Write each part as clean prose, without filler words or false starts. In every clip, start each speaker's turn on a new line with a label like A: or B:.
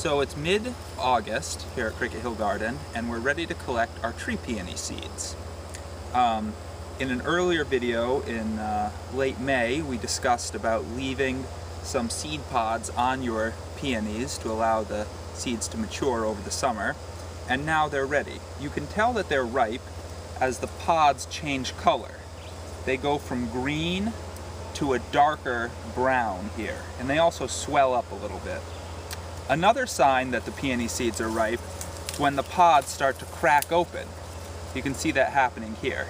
A: So it's mid-August here at Cricket Hill Garden, and we're ready to collect our tree peony seeds. In an earlier video in late May, we discussed about leaving some seed pods on your peonies to allow the seeds to mature over the summer, and now they're ready. You can tell that they're ripe as the pods change color. They go from green to a darker brown here, and they also swell up a little bit. Another sign that the peony seeds are ripe is when the pods start to crack open. You can see that happening here.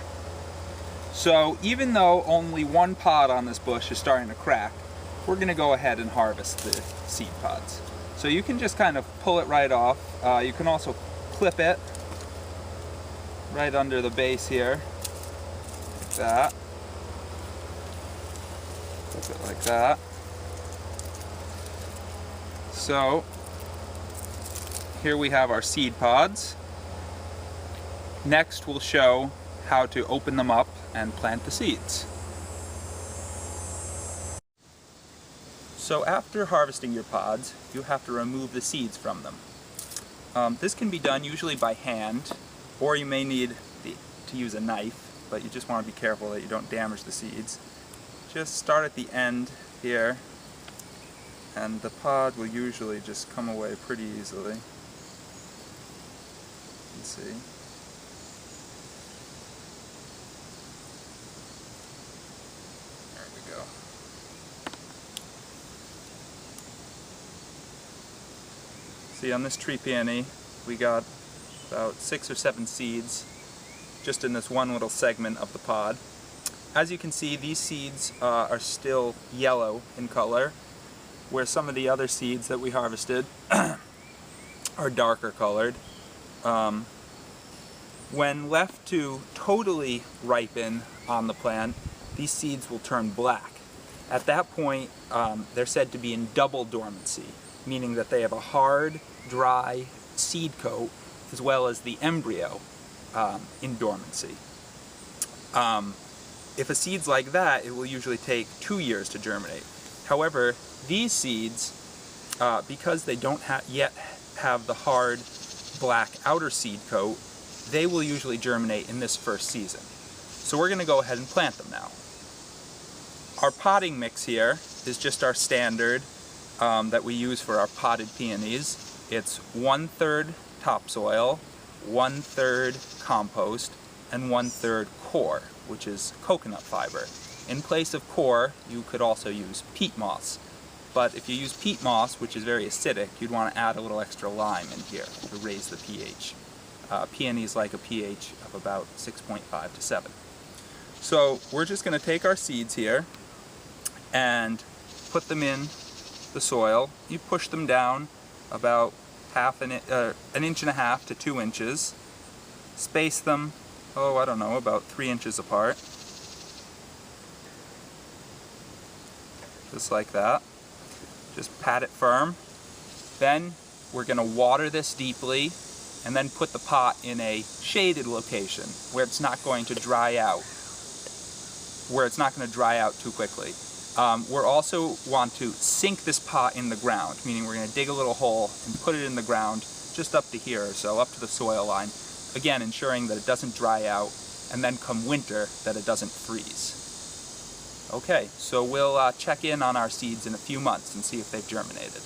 A: So even though only one pod on this bush is starting to crack, we're going to go ahead and harvest the seed pods. So you can just kind of pull it right off. You can also clip it right under the base here, like that. Clip it like that. So here we have our seed pods. Next we'll show how to open them up and plant the seeds. So after harvesting your pods, you have to remove the seeds from them. This can be done usually by hand, or you may need to use a knife, but you just want to be careful that you don't damage the seeds. Just start at the end here, and the pod will usually just come away pretty easily. You can see. There we go. See, on this tree peony, we got about 6 or 7 seeds just in this one little segment of the pod. As you can see, these seeds are still yellow in color, where some of the other seeds that we harvested are darker colored. When left to totally ripen on the plant, these seeds will turn black. At that point, they're said to be in double dormancy, meaning that they have a hard, dry seed coat as well as the embryo in dormancy. If a seed's like that, it will usually take 2 years to germinate. However, these seeds, because they don't yet have the hard black outer seed coat, they will usually germinate in this first season. So we're going to go ahead and plant them now. Our potting mix here is just our standard that we use for our potted peonies. It's 1/3 topsoil, 1/3 compost, and 1/3 coir, which is coconut fiber. In place of coir, you could also use peat moss. But if you use peat moss, which is very acidic, you'd want to add a little extra lime in here to raise the pH. Peonies like a pH of about 6.5 to 7. So we're just going to take our seeds here and put them in the soil. You push them down about an inch and a half to 2 inches. Space them, about 3 inches apart. Just like that. Just pat it firm. Then we're going to water this deeply and then put the pot in a shaded location where it's not going to dry out. Too quickly. We're also want to sink this pot in the ground, meaning we're going to dig a little hole and put it in the ground just up to here or so, up to the soil line. Again, ensuring that it doesn't dry out, and then come winter that it doesn't freeze. Okay, so we'll check in on our seeds in a few months and see if they've germinated.